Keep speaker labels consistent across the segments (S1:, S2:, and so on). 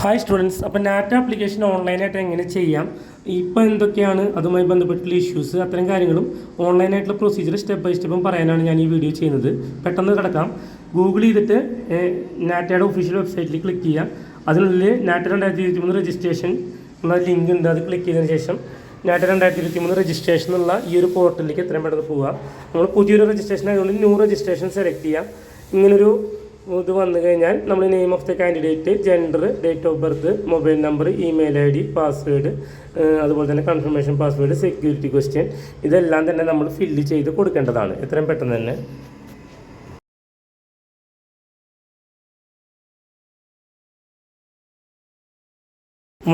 S1: Hi students, അപ്പോൾ നാറ്റ application ഓൺലൈനായിട്ട് എങ്ങനെ ചെയ്യാം, ഇപ്പോൾ എന്തൊക്കെയാണ് അതുമായി ബന്ധപ്പെട്ടുള്ള ഇഷ്യൂസ്, അത്തരം കാര്യങ്ങളും ഓൺലൈനായിട്ടുള്ള പ്രൊസീജിയർ സ്റ്റെപ്പ് ബൈ സ്റ്റെപ്പും പറയാനാണ് ഞാൻ ഈ വീഡിയോ ചെയ്യുന്നത്. പെട്ടെന്ന് കിടക്കാം. ഗൂഗിൾ ചെയ്തിട്ട് നാറ്റയുടെ ഒഫീഷ്യൽ വെബ്സൈറ്റിൽ ക്ലിക്ക് ചെയ്യുക. അതിനുള്ളിൽ നാറ്റ 2023 രജിസ്ട്രേഷൻ എന്ന ലിങ്ക് ഉണ്ട്. അത് ക്ലിക്ക് ചെയ്തതിന് ശേഷം നാറ്റ 2023 രജിസ്ട്രേഷൻ എന്നുള്ള ഈ ഒരു പോർട്ടലിലേക്ക് എത്രയും പെട്ടെന്ന് പോവുക. നമ്മൾ പുതിയൊരു രജിസ്ട്രേഷൻ ആയതുകൊണ്ട് ന്യൂ രജിസ്ട്രേഷൻ സെലക്ട് ചെയ്യാം. ഇങ്ങനൊരു ഇത് വന്നു കഴിഞ്ഞാൽ നമ്മൾ name of the candidate, gender, date of birth, mobile number, email ID, password, അതുപോലെ തന്നെ കൺഫർമേഷൻ പാസ്വേഡ്, സെക്യൂരിറ്റി ക്വസ്റ്റ്യൻ, ഇതെല്ലാം തന്നെ നമ്മൾ ഫില്ല് ചെയ്ത് കൊടുക്കേണ്ടതാണ് എത്രയും പെട്ടെന്ന് തന്നെ.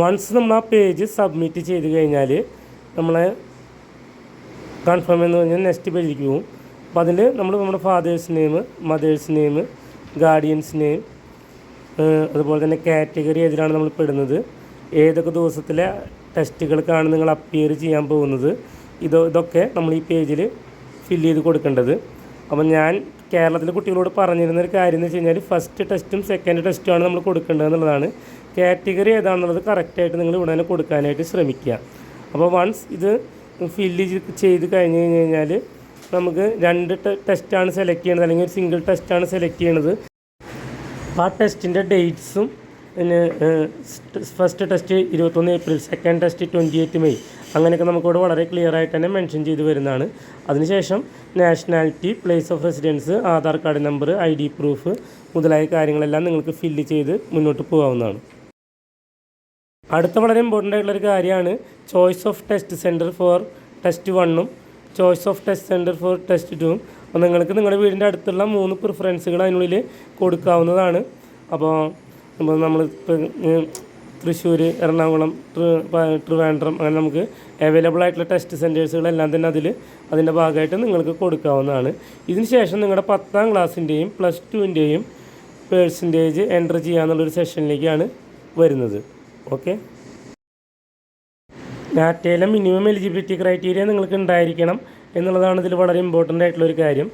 S1: വൺസ് നമ്മൾ ആ പേജ് സബ്മിറ്റ് ചെയ്ത് കഴിഞ്ഞാൽ നമ്മളെ കൺഫേം എന്ന് പറഞ്ഞാൽ നെക്സ്റ്റ് പേജിലേക്ക് പോകും. അപ്പോൾ അതിൽ നമ്മൾ നമ്മുടെ fathers name, mothers name, guardians name, അതുപോലെ തന്നെ കാറ്റഗറി ഏതിലാണ് നമ്മൾ പെടുന്നത്, ഏതൊക്കെ ദിവസത്തിലെ ടെസ്റ്റുകൾക്കാണ് നിങ്ങൾ അപ്പിയർ ചെയ്യാൻ പോകുന്നത്, ഇതൊക്കെ നമ്മൾ ഈ പേജിൽ ഫില്ല് ചെയ്ത് കൊടുക്കേണ്ടത്. അപ്പം ഞാൻ കേരളത്തിലെ കുട്ടികളോട് പറഞ്ഞിരുന്നൊരു കാര്യം എന്ന് വെച്ച് കഴിഞ്ഞാൽ ഫസ്റ്റ് ടെസ്റ്റും സെക്കൻഡ് ടെസ്റ്റുമാണ് നമ്മൾ കൊടുക്കേണ്ടത് എന്നുള്ളതാണ്. കാറ്റഗറി ഏതാണെന്നുള്ളത് കറക്റ്റായിട്ട് നിങ്ങൾ ഇവിടെ തന്നെ കൊടുക്കാനായിട്ട് ശ്രമിക്കുക. അപ്പോൾ വൺസ് ഇത് ഫില്ല് ചെയ്ത് കഴിഞ്ഞ് കഴിഞ്ഞാൽ നമുക്ക് 2 ടെസ്റ്റാണ് സെലക്ട് ചെയ്യണത്, അല്ലെങ്കിൽ ഒരു സിംഗിൾ ടെസ്റ്റാണ് സെലക്ട് ചെയ്യണത്. ആ ടെസ്റ്റിൻ്റെ ഡേറ്റ്സും പിന്നെ first test 21 April, second test 28 May, അങ്ങനെയൊക്കെ നമുക്കിവിടെ വളരെ ക്ലിയർ ആയിട്ട് തന്നെ മെൻഷൻ ചെയ്ത് വരുന്നതാണ്. അതിനുശേഷം nationality, place of residence, Aadhaar card number, ID proof മുതലായ കാര്യങ്ങളെല്ലാം നിങ്ങൾക്ക് ഫില്ല് ചെയ്ത് മുന്നോട്ട് പോകാവുന്നതാണ്. അടുത്ത വളരെ ഇമ്പോർട്ടൻ്റ് ആയിട്ടുള്ളൊരു കാര്യമാണ് choice of test centre for test 1ഉം choice of test centre for test 2ഉം. അപ്പോൾ നിങ്ങൾക്ക് നിങ്ങളുടെ വീടിൻ്റെ അടുത്തുള്ള 3 പ്രിഫറൻസുകൾ അതിനുള്ളിൽ കൊടുക്കാവുന്നതാണ്. അപ്പോൾ നമ്മൾ തൃശ്ശൂർ, എറണാകുളം, ട്രിവാൻഡ്രം, അങ്ങനെ നമുക്ക് അവൈലബിൾ ആയിട്ടുള്ള ടെസ്റ്റ് സെൻറ്റേഴ്സുകളെല്ലാം തന്നെ അതിൻ്റെ ഭാഗമായിട്ട് നിങ്ങൾക്ക് കൊടുക്കാവുന്നതാണ്. ഇതിന് ശേഷം നിങ്ങളുടെ 10ാം ക്ലാസ്സിൻ്റെയും +2ൻ്റെയും പെർസെൻറ്റേജ് എൻ്റർ ചെയ്യാന്നുള്ളൊരു സെഷനിലേക്കാണ് വരുന്നത്. ഓക്കെ, നാറ്റയിലെ മിനിമം എലിജിബിലിറ്റി ക്രൈറ്റീരിയ നിങ്ങൾക്ക് ഉണ്ടായിരിക്കണം എന്നുള്ളതാണ് ഇതിൽ വളരെ ഇമ്പോർട്ടൻ്റ് ആയിട്ടുള്ളൊരു കാര്യം.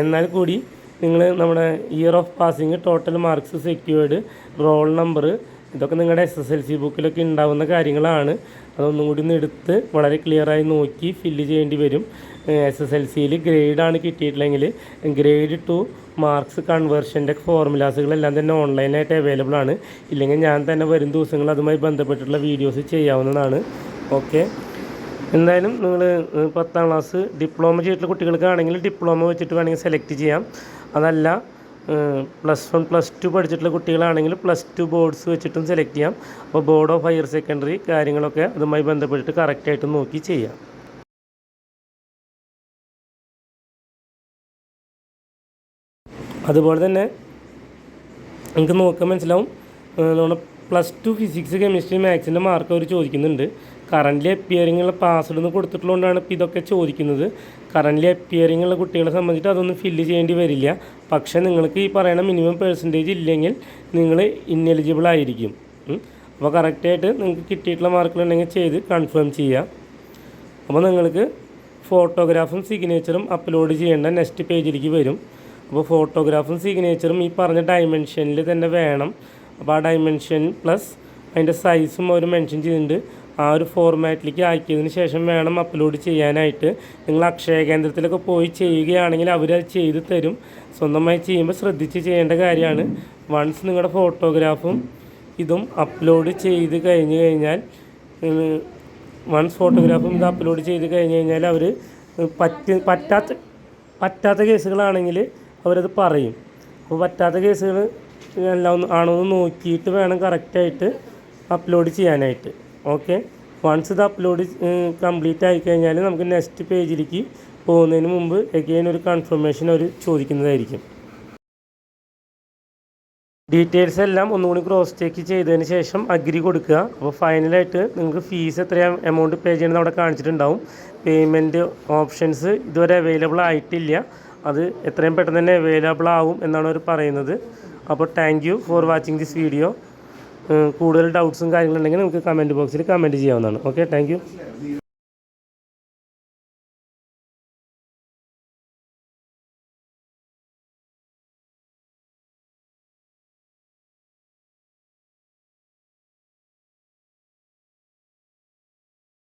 S1: എന്നാൽ കൂടി നിങ്ങൾ നമ്മുടെ year of passing, total marks secured, roll number, ഇതൊക്കെ നിങ്ങളുടെ SSLC ബുക്കിലൊക്കെ ഉണ്ടാവുന്ന കാര്യങ്ങളാണ്. അതൊന്നും കൂടി ഒന്ന് എടുത്ത് വളരെ ക്ലിയറായി നോക്കി ഫില്ല് ചെയ്യേണ്ടി വരും. SSLCയിൽ ഗ്രേഡാണ് കിട്ടിയിട്ടില്ലെങ്കിൽ ഗ്രേഡ് 2 മാർക്സ് കൺവേർഷൻ്റെ ഫോർമുലാസുകളെല്ലാം തന്നെ ഓൺലൈനായിട്ട് അവൈലബിൾ ആണ്. ഇല്ലെങ്കിൽ ഞാൻ തന്നെ വരും ദിവസങ്ങൾ അതുമായി ബന്ധപ്പെട്ടിട്ടുള്ള വീഡിയോസ് ചെയ്യാവുന്നതാണ്. ഓക്കെ, എന്തായാലും നിങ്ങൾ 10ാം ക്ലാസ് ഡിപ്ലോമ ചെയ്തിട്ടുള്ള കുട്ടികൾക്കാണെങ്കിൽ ഡിപ്ലോമ വെച്ചിട്ട് വേണമെങ്കിൽ സെലക്ട് ചെയ്യാം. അതല്ല +1 +2 പഠിച്ചിട്ടുള്ള കുട്ടികളാണെങ്കിൽ +2 ബോർഡ്സ് വെച്ചിട്ടും സെലക്ട് ചെയ്യാം. അപ്പോൾ ബോർഡ് ഓഫ് ഹയർ സെക്കൻഡറി കാര്യങ്ങളൊക്കെ അതുമായി ബന്ധപ്പെട്ടിട്ട് കറക്റ്റായിട്ട് നോക്കി ചെയ്യാം. അതുപോലെ തന്നെ നമുക്ക് നോക്കാൻ മനസ്സിലാവും, നമ്മുടെ +2 ഫിസിക്സ്, കെമിസ്ട്രി, മാത്സിൻ്റെ മാർക്ക് അവർ ചോദിക്കുന്നുണ്ട്. കറൻ്റ്ലി അപ്പിയറിംഗ് ഉള്ള പാസ്വേഡ് ഒന്ന് കൊടുത്തിട്ടുള്ളതുകൊണ്ടാണ് ഇപ്പോൾ ഇതൊക്കെ ചോദിക്കുന്നത്. കറൻ്റ്ലി അപ്പിയറിംഗ് ഉള്ള കുട്ടികളെ സംബന്ധിച്ച് അതൊന്നും ഫില്ല് ചെയ്യേണ്ടി വരില്ല. പക്ഷേ നിങ്ങൾക്ക് ഈ പറയുന്ന മിനിമം പെർസെൻറ്റേജ് ഇല്ലെങ്കിൽ നിങ്ങൾ ഇന്നെലിജിബിൾ ആയിരിക്കും. അപ്പോൾ കറക്റ്റായിട്ട് നിങ്ങൾക്ക് കിട്ടിയിട്ടുള്ള മാർക്കുകളുണ്ടെങ്കിൽ ചെയ്ത് കൺഫേം ചെയ്യാം. അപ്പോൾ നിങ്ങൾക്ക് ഫോട്ടോഗ്രാഫും സിഗ്നേച്ചറും അപ്ലോഡ് ചെയ്യേണ്ട നെക്സ്റ്റ് പേജിലേക്ക് വരും. അപ്പോൾ ഫോട്ടോഗ്രാഫും സിഗ്നേച്ചറും ഈ പറഞ്ഞ ഡയമെൻഷനിൽ തന്നെ വേണം. അപ്പോൾ ആ ഡയമെൻഷൻ പ്ലസ് അതിൻ്റെ സൈസും അവർ മെൻഷൻ ചെയ്തിട്ടുണ്ട്. ആ ഒരു ഫോർമാറ്റിലേക്ക് ആക്കിയതിന് ശേഷം വേണം അപ്ലോഡ് ചെയ്യാനായിട്ട്. നിങ്ങൾ അക്ഷയ കേന്ദ്രത്തിലൊക്കെ പോയി ചെയ്യുകയാണെങ്കിൽ അവരത് ചെയ്ത് തരും. സ്വന്തമായി ചെയ്യുമ്പോൾ ശ്രദ്ധിച്ച് ചെയ്യേണ്ട കാര്യമാണ്. വൺസ് നിങ്ങളുടെ ഫോട്ടോഗ്രാഫും ഇതും അപ്ലോഡ് ചെയ്ത് കഴിഞ്ഞാൽ ഇത് അപ്ലോഡ് ചെയ്ത് കഴിഞ്ഞാൽ അവർ പറ്റാത്ത കേസുകളാണെങ്കിൽ അവരത് പറയും. അപ്പോൾ പറ്റാത്ത കേസുകൾ എല്ലാം ആണോ എന്ന് നോക്കിയിട്ട് വേണം കറക്റ്റായിട്ട് അപ്ലോഡ് ചെയ്യാനായിട്ട്. ഓക്കെ, വൺസ് ഇത് അപ്ലോഡ് കംപ്ലീറ്റ് ആയിക്കഴിഞ്ഞാൽ നമുക്ക് നെക്സ്റ്റ് പേജിലേക്ക് പോകുന്നതിന് മുമ്പ് എഗെയിൻ ഒരു കൺഫർമേഷൻ അവർ ചോദിക്കുന്നതായിരിക്കും. ഡീറ്റെയിൽസ് എല്ലാം ഒന്നുകൂടി ക്രോസ് ചെക്ക് ചെയ്തതിന് ശേഷം അഗ്രി കൊടുക്കുക. അപ്പോൾ ഫൈനലായിട്ട് നിങ്ങൾക്ക് ഫീസ് എത്ര എമൗണ്ട് പേ ചെയ്യണമെന്ന് അവിടെ കാണിച്ചിട്ടുണ്ടാവും. പേയ്മെൻറ്റ് ഓപ്ഷൻസ് ഇതുവരെ അവൈലബിൾ ആയിട്ടില്ല. അത് എത്രയും പെട്ടെന്ന് തന്നെ അവൈലബിൾ ആവും എന്നാണ് അവർ പറയുന്നത്. അപ്പോൾ thank you for watching this video. കൂടുതൽ ഡൗട്ട്സും കാര്യങ്ങളുണ്ടെങ്കിൽ നമുക്ക് കമൻറ്റ് ബോക്സിൽ കമൻറ്റ് ചെയ്യാവുന്നതാണ്. Okay, thank you.